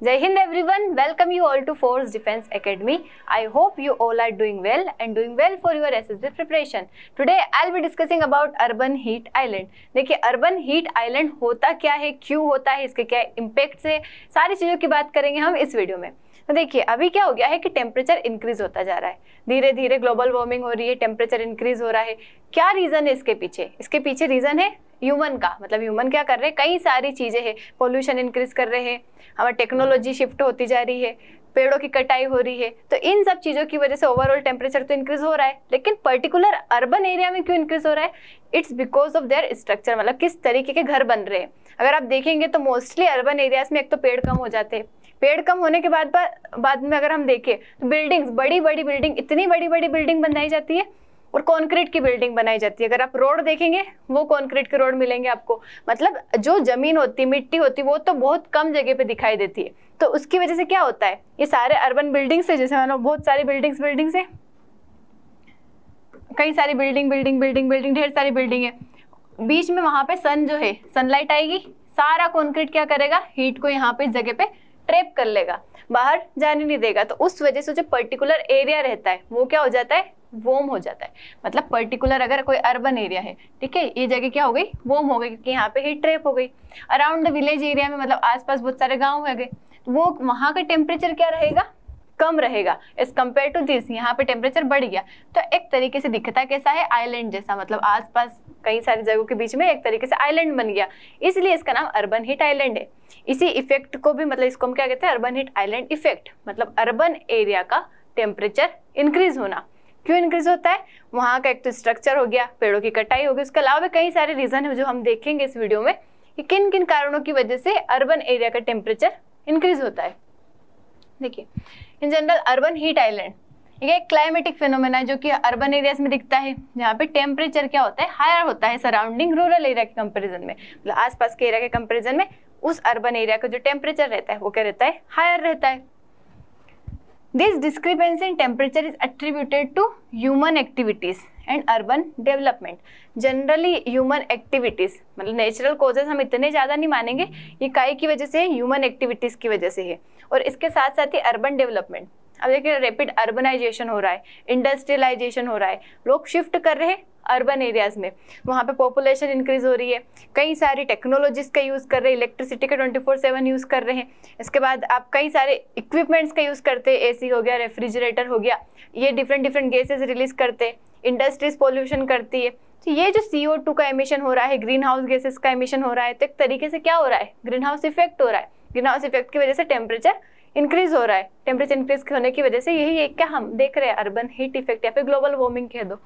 Jai Hind everyone, welcome you all to Force Defense Academy. I hope you all are doing well and doing well for your SSB preparation. Today I'll be discussing about Urban Heat Island. देखिए urban heat island होता क्या है, क्यों होता है, इसके क्या impacts है, सारी चीज़ों की बात करेंगे हम इस वीडियो में। तो देखिए अभी क्या हो गया है कि टेम्परेचर इंक्रीज होता जा रहा है, धीरे धीरे ग्लोबल वार्मिंग हो रही है, टेम्परेचर इंक्रीज हो रहा है। क्या रीज़न है इसके पीछे? इसके पीछे रीज़न है ह्यूमन का, मतलब ह्यूमन क्या कर रहे हैं, कई सारी चीज़ें हैं, पोल्यूशन इंक्रीज कर रहे हैं, हमारी टेक्नोलॉजी शिफ्ट होती जा रही है, पेड़ों की कटाई हो रही है, तो इन सब चीज़ों की वजह से ओवरऑल टेम्परेचर तो इंक्रीज हो रहा है। लेकिन पर्टिकुलर अर्बन एरिया में क्यों इंक्रीज हो रहा है? It's because of their structure, मतलब किस तरीके के घर बन रहे हैं। अगर आप देखेंगे तो मोस्टली अर्बन एरियाज में एक तो पेड़ कम हो जाते हैं, पेड़ कम होने के बाद में अगर हम देखें तो बिल्डिंग्स, बड़ी बड़ी बिल्डिंग, इतनी बड़ी बड़ी बिल्डिंग बनाई जाती है और कंक्रीट की बिल्डिंग बनाई जाती है। अगर आप रोड देखेंगे वो कंक्रीट के रोड मिलेंगे आपको, मतलब जो जमीन होती, मिट्टी होती, वो तो बहुत कम जगह पे दिखाई देती है। तो उसकी वजह से क्या होता है, ये सारे अर्बन बिल्डिंग्स है, जैसे मानो बहुत सारी बिल्डिंग्स है, कई सारी बिल्डिंग, ढेर सारी बिल्डिंग है, बीच में वहां पे सन जो है, सनलाइट आएगी, सारा कंक्रीट क्या करेगा, हीट को यहाँ पे इस जगह पे ट्रैप कर लेगा, बाहर जाने नहीं देगा। तो उस वजह से जो पर्टिकुलर एरिया रहता है वो क्या हो जाता है, वार्म हो जाता है। मतलब पर्टिकुलर अगर कोई अर्बन एरिया है, ठीक है, ये जगह क्या हो गई, वार्म हो गई, क्योंकि यहाँ पे हीट ट्रैप हो गई। अराउंड द विलेज एरिया में, मतलब आसपास बहुत सारे गाँव है गए, वो वहाँ का टेम्परेचर क्या रहेगा, कम रहेगा एज कम्पेयर टू दिस। यहाँ पे टेम्परेचर बढ़ गया, तो एक तरीके से दिखता कैसा है, आइलैंड जैसा, मतलब आसपास कई सारी जगहों के बीच में एक तरीके से आइलैंड बन गया, इसलिए इसका नाम अर्बन हीट आइलैंड है। इसी इफेक्ट को भी, मतलब इसको हम क्या कहते हैं, अर्बन हीट आइलैंड इफेक्ट, मतलब अर्बन एरिया का टेम्परेचर इंक्रीज होना। क्यों इंक्रीज होता है? वहाँ का एक तो स्ट्रक्चर हो गया, पेड़ों की कटाई हो गई, उसके अलावा भी कई सारे रीजन है जो हम देखेंगे इस वीडियो में कि किन किन कारणों की वजह से अर्बन एरिया का टेम्परेचर इंक्रीज होता है। देखिए in general urban heat island ये एक क्लाइमेटिक फिनोमेना है जो कि अर्बन एरियाज में दिखता है, जहाँ पे टेम्परेचर क्या होता है, हायर होता है सराउंडिंग रूरल एरिया के कंपैरिजन में, मतलब आसपास के एरिया के कंपैरिजन में उस अर्बन एरिया का जो टेम्परेचर रहता है वो क्या रहता है, हायर रहता है। This discrepancy in temperature is attributed to human activities and urban development. Generally human activities, मतलब नेचुरल कॉजेज हम इतने ज़्यादा नहीं मानेंगे, ये काई की वजह से, ह्यूमन एक्टिविटीज़ की वजह से है, और इसके साथ साथ ही अर्बन डेवलपमेंट। अब देखिए रैपिड अर्बनाइजेशन हो रहा है, इंडस्ट्रियलाइजेशन हो रहा है, लोग शिफ्ट कर रहे हैं अर्बन एरियाज में, वहाँ पे पॉपुलेशन इंक्रीज हो रही है, कई सारी टेक्नोलॉजीज का यूज़ कर रहे हैं, इलेक्ट्रिसिटी का 24/7 यूज़ कर रहे हैं। इसके बाद आप कई सारे इक्विपमेंट्स का यूज़ करते हैं, एसी हो गया, रेफ्रिजरेटर हो गया, ये डिफरेंट गैसेज रिलीज करते हैं, इंडस्ट्रीज पॉल्यूशन करती है। तो ये जो CO2 का एमिशन हो रहा है, ग्रीन हाउस गैसेस का एमिशन हो रहा है, तो एक तरीके से क्या हो रहा है, ग्रीन हाउस इफेक्ट हो रहा है। ग्रीन हाउस इफेक्ट की वजह से टेम्परेचर इंक्रीज हो रहा है, टेम्परेचर इंक्रीज होने की वजह से यही एक क्या हम देख रहे हैं, अर्बन हीट इफेक्ट या फिर ग्लोबल वार्मिंग कह दो।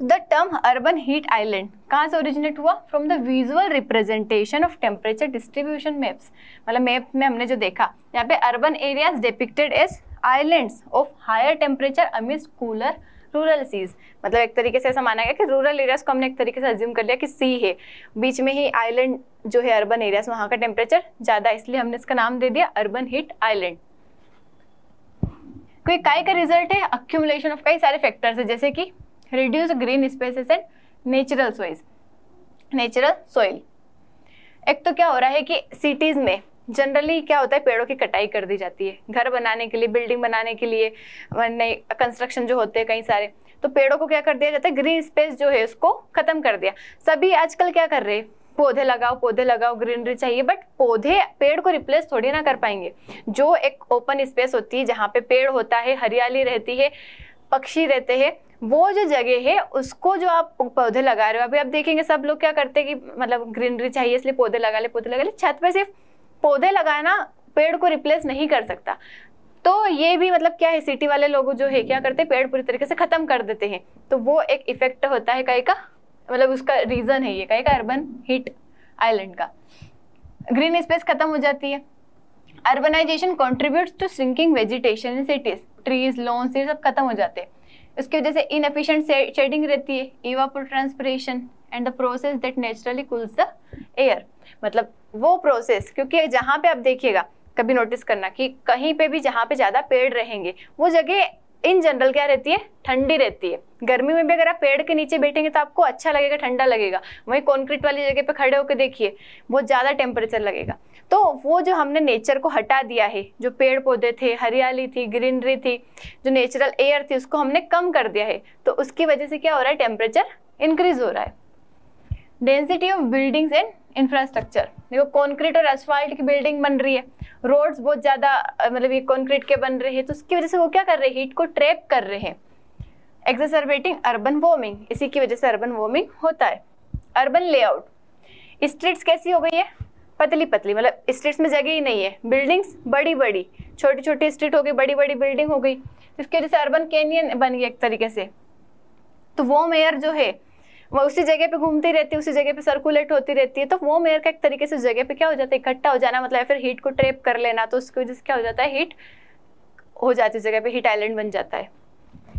The term urban heat island कहाँ से ओरिजिनेट हुआ? From the visual representation of temperature distribution maps. मतलब मैप में हमने जो देखा, यहाँ पे urban areas depicted as islands of higher temperature amidst cooler rural seas. मतलब एक तरीके से ऐसा माना गया कि रूरल एरियाज को हमने एक तरीके से अज्यूम कर लिया कि सी है, बीच में ही आइलैंड जो है अर्बन एरियाज, वहाँ का टेम्परेचर ज़्यादा, इसलिए हमने इसका नाम दे दिया अर्बन हीट आइलैंड। कोई काय का रिजल्ट है अक्यूमुलेशन ऑफ कई सारे फैक्टर्स है, जैसे कि reduce green spaces and natural soil. एक तो क्या हो रहा है कि सिटीज में जनरली क्या होता है, पेड़ों की कटाई कर दी जाती है, घर बनाने के लिए, बिल्डिंग बनाने के लिए, नए कंस्ट्रक्शन जो होते हैं कई सारे, तो पेड़ों को क्या कर दिया जाता है, ग्रीन स्पेस जो है उसको खत्म कर दिया। सभी आजकल क्या कर रहे हैं, पौधे लगाओ, ग्रीनरी चाहिए, बट पौधे पेड़ को रिप्लेस थोड़ी ना कर पाएंगे। जो एक ओपन स्पेस होती है जहाँ पे पेड़ होता है, हरियाली रहती है, पक्षी रहते हैं, वो जो जगह है उसको जो आप पौधे लगा रहे हो, अभी आप देखेंगे सब लोग क्या करते हैं कि मतलब ग्रीनरी चाहिए इसलिए पौधे लगा ले। छत पे सिर्फ पौधे लगाना पेड़ को रिप्लेस नहीं कर सकता। तो ये भी मतलब क्या है, सिटी वाले लोग जो है क्या करते हैं, पेड़ पूरी तरीके से खत्म कर देते हैं, तो वो एक इफेक्ट होता है कई का, मतलब उसका रीजन है ये कई का अर्बन हीट आइलैंड का। ग्रीन स्पेस खत्म हो जाती है। Urbanization contributes to shrinking vegetation in cities, trees, lawns, ये सब खत्म हो जाते हैं। इसकी वजह से इनएफिशिएंट शेडिंग रहती है, evapotranspiration and the process that naturally cools the air. मतलब वो प्रोसेस, क्योंकि जहाँ पे आप देखिएगा, कभी नोटिस करना कि कहीं पे भी जहाँ पे ज़्यादा पेड़ रहेंगे वो जगह इन जनरल क्या रहती है, ठंडी रहती है। गर्मी में भी अगर आप पेड़ के नीचे बैठेंगे तो आपको अच्छा लगेगा, ठंडा लगेगा। वहीं कंक्रीट वाली जगह पे खड़े होकर देखिए, बहुत ज़्यादा टेम्परेचर लगेगा। तो वो जो हमने नेचर को हटा दिया है, जो पेड़ पौधे थे, हरियाली थी, ग्रीनरी थी, जो नेचुरल एयर थी, उसको हमने कम कर दिया है। तो उसकी वजह से क्या हो रहा है, टेम्परेचर इंक्रीज हो रहा है। Density of buildings and infrastructure, देखो कंक्रीट और एस्फाल्ट की बिल्डिंग बन रही है, रोड्स बहुत ज़्यादा मतलब ये कंक्रीट के बन रहे हैं, तो उसकी वजह से वो क्या कर रहे हैं, हीट को ट्रैप कर रहे हैं। एक्सरबेटिंग अर्बन वार्मिंग, इसी की वजह से अर्बन वार्मिंग होता है। अर्बन लेआउट, स्ट्रीट्स कैसी हो गई है, पतली पतली, मतलब स्ट्रीट्स में जगह ही नहीं है, बिल्डिंग्स बड़ी बड़ी, छोटी छोटी स्ट्रीट हो गई, बड़ी बड़ी बिल्डिंग हो गई, इसकी वजह से अर्बन कैनियन बन गया एक तरीके से। तो वार्म एयर जो है वो उसी जगह पे घूमती रहती है, उसी जगह पे सर्कुलेट होती रहती है। तो वार्म एयर का एक तरीके से जगह पे क्या हो जाता है, इकट्ठा हो जाना, मतलब फिर हीट को ट्रैप कर लेना। तो उसकी वजह से क्या हो जाता है, हीट हो जाती है, जगह पे हीट आइलैंड बन जाता है।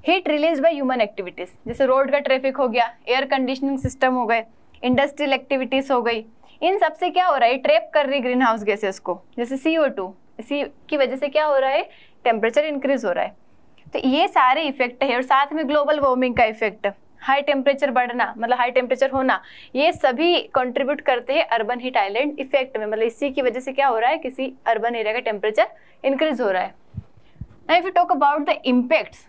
Heat release by human activities, जैसे रोड का ट्रैफिक हो गया, एयर कंडीशनिंग सिस्टम हो गए, इंडस्ट्रियल एक्टिविटीज हो गई, इन सबसे क्या हो रहा है, ट्रैप कर रही ग्रीन हाउस गैसेस को, जैसे CO2। इसी की वजह से क्या हो रहा है, टेम्परेचर इंक्रीज हो रहा है। तो ये सारे इफेक्ट है, और साथ में ग्लोबल वार्मिंग का इफेक्ट, हाई टेम्परेचर बढ़ना, मतलब हाई टेम्परेचर होना, ये सभी कंट्रीब्यूट करते हैं अर्बन हीट आइलैंड इफेक्ट में। मतलब इसी की वजह से क्या हो रहा है, किसी अर्बन एरिया का टेम्परेचर इंक्रीज हो रहा है। Now if you talk about the impacts,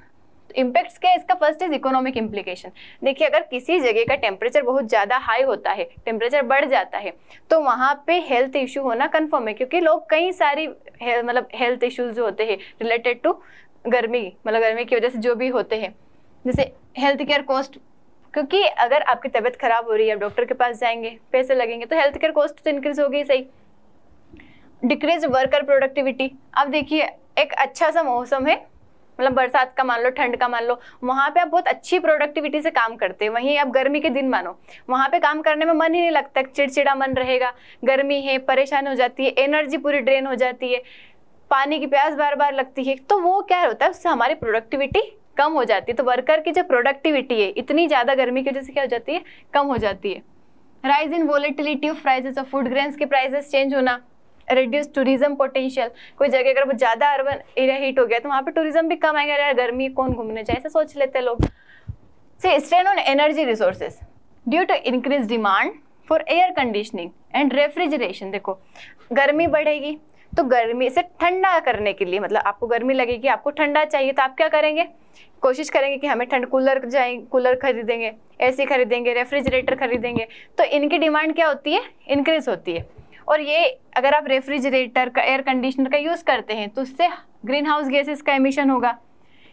impacts क्या है, इसका फर्स्ट इज इकोनॉमिक इम्प्लीकेशन। देखिए, अगर किसी जगह का टेम्परेचर बहुत ज़्यादा हाई होता है, टेम्परेचर बढ़ जाता है, तो वहाँ पे हेल्थ इशू होना कन्फर्म है, क्योंकि लोग कई सारी मतलब हेल्थ इश्यूज जो होते हैं रिलेटेड टू गर्मी, मतलब गर्मी की वजह से जो भी होते हैं, जैसे हेल्थ केयर कॉस्ट, क्योंकि अगर आपकी तबीयत खराब हो रही है, आप डॉक्टर के पास जाएंगे, पैसे लगेंगे, तो हेल्थ केयर कॉस्ट तो इंक्रीज होगी सही। डिक्रीज वर्कर प्रोडक्टिविटी, अब देखिए एक अच्छा सा मौसम है, मतलब बरसात का मान लो, ठंड का मान लो, वहाँ पे आप बहुत अच्छी प्रोडक्टिविटी से काम करते हैं। वहीं आप गर्मी के दिन मानो, वहाँ पे काम करने में मन ही नहीं लगता, चिड़चिड़ा मन रहेगा, गर्मी है, परेशान हो जाती है, एनर्जी पूरी ड्रेन हो जाती है, पानी की प्यास बार बार लगती है। तो वो क्या होता है, उससे हमारी प्रोडक्टिविटी कम हो जाती है। तो वर्कर की जो प्रोडक्टिविटी है, इतनी ज़्यादा गर्मी की वजह से क्या हो जाती है, कम हो जाती है। Rise in volatility of prices of food grains के प्राइसेस चेंज होना, रिड्यूस टूरिज्म पोटेंशियल, कोई जगह अगर बहुत ज़्यादा अर्बन एरिया हीट हो गया तो वहाँ पे टूरिज्म भी कम आएगा, यार गर्मी कौन घूमने जाए, ऐसा सोच लेते हैं लोग। Say strain on energy resources due to increase demand for air conditioning and refrigeration. देखो, गर्मी बढ़ेगी तो गर्मी से ठंडा करने के लिए, मतलब आपको गर्मी लगेगी, आपको ठंडा चाहिए, तो आप क्या करेंगे, कोशिश करेंगे कि हमें ठंड कूलर खरीदेंगे, AC खरीदेंगे, रेफ्रिजरेटर खरीदेंगे। तो इनकी डिमांड क्या होती है, इंक्रीज होती है। और ये अगर आप रेफ्रिजरेटर का, एयर कंडीशनर का यूज़ करते हैं तो उससे ग्रीन हाउस गैसेस का एमिशन होगा।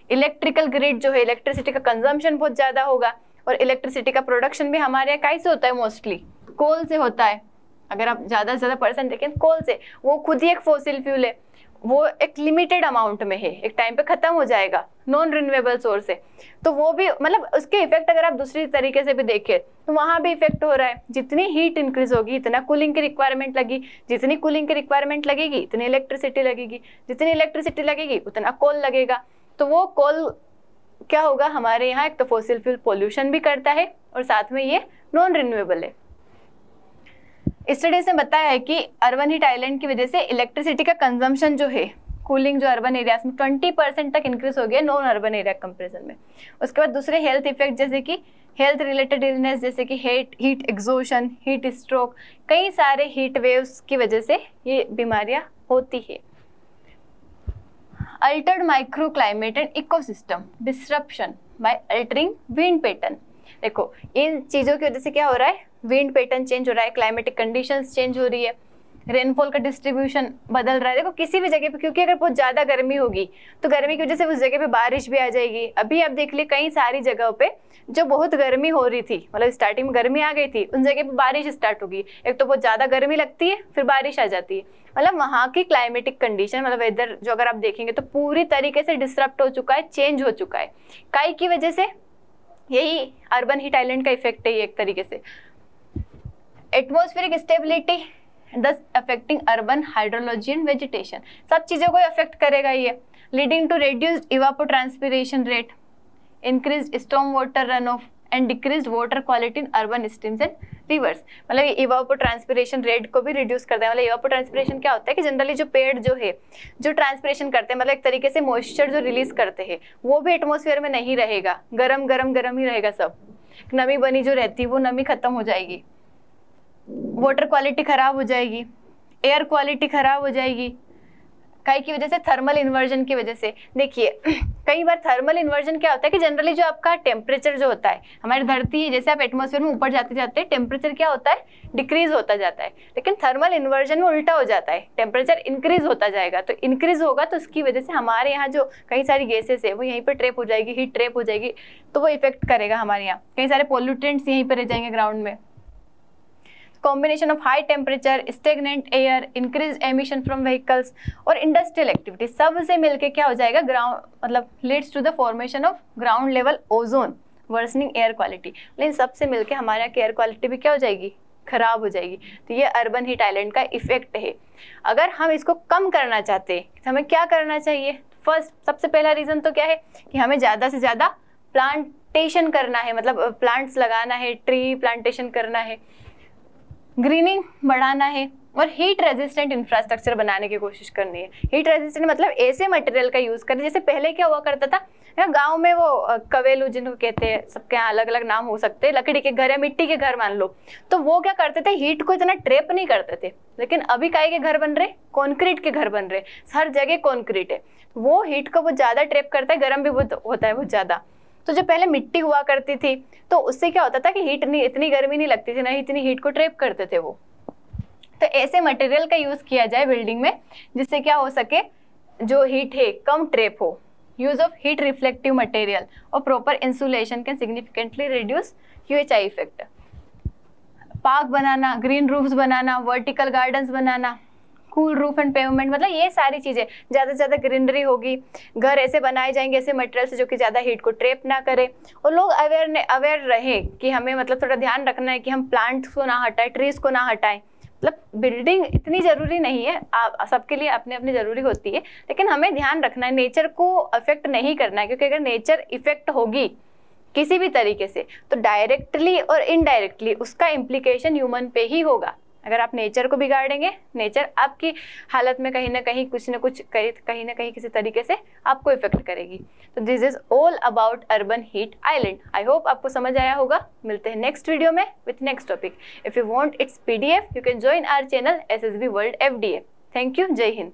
इलेक्ट्रिकल ग्रिड जो है, इलेक्ट्रिसिटी का कंजम्पशन बहुत ज़्यादा होगा, और इलेक्ट्रिसिटी का प्रोडक्शन भी हमारे यहाँ कैसे होता है, मोस्टली कोल से होता है। अगर आप ज़्यादा से ज़्यादा परसेंट देखें कोल से, वो खुद ही एक फॉसिल फ्यूल है, वो एक लिमिटेड अमाउंट में है, एक टाइम पे ख़त्म हो जाएगा, नॉन रिन्यूएबल सोर्स है। तो वो भी मतलब उसके इफेक्ट अगर आप दूसरी तरीके से भी देखें तो वहाँ भी इफेक्ट हो रहा है। जितनी हीट इंक्रीज होगी इतना कूलिंग की रिक्वायरमेंट लगी, जितनी कूलिंग की रिक्वायरमेंट लगेगी इतनी इलेक्ट्रिसिटी लगेगी, जितनी इलेक्ट्रिसिटी लगेगी उतना कोल लगेगा। तो वो कोल क्या होगा, हमारे यहाँ एक तो फॉसिल फ्यूल पोल्यूशन भी करता है और साथ में ये नॉन रिन्यूएबल है। स्टडीज ने बताया है कि अर्बन हीट आइलैंड की वजह से इलेक्ट्रिसिटी का कंजम्पशन जो है, कूलिंग जो अर्बन एरियाज में 20% तक इंक्रीज हो गया नॉन अर्बन एरिया कंपेरिजन में। उसके बाद दूसरे हेल्थ इफेक्ट जैसे कि हेल्थ रिलेटेड इलनेस, जैसे कि हीट एग्जॉशन, हीट स्ट्रोक, कई सारे हीट वेव्स की वजह से ये बीमारियां होती है। Altered micro climate and ecosystem disruption by altering wind pattern. देखो, इन चीज़ों की वजह से क्या हो रहा है, विंड पैटर्न चेंज हो रहा है, क्लाइमेटिक कंडीशंस चेंज हो रही है, रेनफॉल का डिस्ट्रीब्यूशन बदल रहा है। देखो, किसी भी जगह पे, क्योंकि अगर बहुत ज़्यादा गर्मी होगी तो गर्मी की वजह से उस जगह पे बारिश भी आ जाएगी। अभी आप देख लिए कई सारी जगहों पे जो बहुत गर्मी हो रही थी, मतलब स्टार्टिंग में गर्मी आ गई थी, उन जगह पे बारिश स्टार्ट होगी। एक तो बहुत ज़्यादा गर्मी लगती है, फिर बारिश आ जाती है। मतलब वहाँ की क्लाइमेटिक कंडीशन, मतलब वेदर जो अगर आप देखेंगे तो पूरी तरीके से डिस्टर्ब हो चुका है, चेंज हो चुका है। काई की वजह से, यही अर्बन हीट आइलैंड का इफेक्ट है ये एक तरीके से। Atmospheric stability thus affecting urban hydrology and vegetation, सब चीज़ों को अफेक्ट करेगा ये। Leading to reduced evapotranspiration rate, increased storm water run off and decrease water quality in urban streams and rivers. मतलब ये इवापोट्रांसपिरेशन रेट को भी रिड्यूस करता है। मतलब इवापोट्रांसपिरेशन क्या होता है कि जनरली जो पेड़ जो है जो ट्रांसपिरेशन करते हैं, मतलब एक तरीके से मॉइस्चर जो रिलीज करते हैं वो भी एटमॉस्फेयर में नहीं रहेगा, गरम गरम गरम ही रहेगा, सब नमी बनी जो रहती है वो नमी खत्म हो जाएगी, वाटर क्वालिटी खराब हो जाएगी, एयर क्वालिटी खराब हो जाएगी। कई की वजह से, थर्मल इन्वर्जन की वजह से। देखिए कई बार थर्मल इन्वर्जन क्या होता है कि जनरली जो आपका टेम्परेचर जो होता है, हमारी धरती है जैसे आप एटमॉस्फेयर में ऊपर जाते जाते टेम्परेचर क्या होता है, डिक्रीज होता जाता है। लेकिन थर्मल इन्वर्जन में उल्टा हो जाता है, टेम्परेचर इंक्रीज होता जाएगा। तो इंक्रीज होगा तो उसकी वजह से हमारे यहाँ जो कई सारी गैसेस है वो यहीं पर ट्रैप हो जाएगी, हीट ट्रैप हो जाएगी, तो वो इफेक्ट करेगा हमारे यहाँ। कई सारे पोल्यूटेंट्स यहीं पर रह जाएंगे ग्राउंड में। Combination of high temperature, stagnant air, increase emission from vehicles और इंडस्ट्रियल एक्टिविटी, सब से मिलके क्या हो जाएगा, ग्राउंड मतलब leads to the formation of ground level ozone, worsening air quality. लेकिन सबसे मिलके हमारे यहाँ की एयर क्वालिटी भी क्या हो जाएगी, खराब हो जाएगी। तो ये अर्बन हीट आइलैंड का इफेक्ट है। अगर हम इसको कम करना चाहते हैं तो हमें क्या करना चाहिए? फर्स्ट, सबसे पहला रीजन तो क्या है कि हमें ज़्यादा से ज़्यादा प्लांटेशन करना है, मतलब प्लांट्स लगाना है, ट्री प्लांटेशन करना है, ग्रीनिंग बढ़ाना है और हीट रेजिस्टेंट इंफ्रास्ट्रक्चर बनाने की कोशिश करनी है। हीट रेजिस्टेंट मतलब ऐसे मटेरियल का यूज करें, जैसे पहले क्या हुआ करता था गांव में, वो कवेलू जिनको कहते हैं, सबके यहाँ अलग अलग नाम हो सकते हैं, लकड़ी के घर या मिट्टी के घर मान लो, तो वो क्या करते थे, हीट को इतना ट्रैप नहीं करते थे। लेकिन अभी काहे के घर बन रहे, कॉन्क्रीट के घर बन रहे, हर जगह कॉन्क्रीट है, वो हीट को बहुत ज्यादा ट्रैप करता है, गर्म भी बहुत होता है बहुत ज्यादा। तो जो पहले मिट्टी हुआ करती थी तो उससे क्या होता था कि हीट नहीं, इतनी गर्मी नहीं लगती थी, ना ही इतनी हीट को ट्रैप करते थे वो। तो ऐसे मटेरियल का यूज किया जाए बिल्डिंग में जिससे क्या हो सके, जो हीट है कम ट्रैप हो। Use of heat reflective material और proper insulation can significantly reduce QHI effect. Park बनाना, ग्रीन रूफ्स बनाना, वर्टिकल गार्डन्स बनाना, कूल रूफ एंड पेवमेंट, मतलब ये सारी चीज़ें, ज़्यादा से ज़्यादा ग्रीनरी होगी, घर ऐसे बनाए जाएंगे ऐसे मटेरियल से जो कि ज़्यादा हीट को ट्रैप ना करे, और लोग अवेयर रहे कि हमें मतलब थोड़ा ध्यान रखना है कि हम प्लांट्स को ना हटाएं, ट्रीज को ना हटाएं। मतलब बिल्डिंग इतनी ज़रूरी नहीं है, सबके लिए अपने अपनी ज़रूरी होती है, लेकिन हमें ध्यान रखना है, नेचर को अफेक्ट नहीं करना है, क्योंकि अगर नेचर इफेक्ट होगी किसी भी तरीके से तो डायरेक्टली और इनडायरेक्टली उसका इम्प्लीकेशन ह्यूमन पे ही होगा। अगर आप नेचर को बिगाड़ेंगे, नेचर आपकी हालत में कहीं ना कहीं कुछ ना कुछ कहीं ना कहीं किसी तरीके से आपको इफेक्ट करेगी। तो this is all about urban heat island. I hope आपको समझ आया होगा। मिलते हैं नेक्स्ट वीडियो में with next topic. If you want its PDF, you can join our channel SSB world FDA। Thank you. जय हिंद।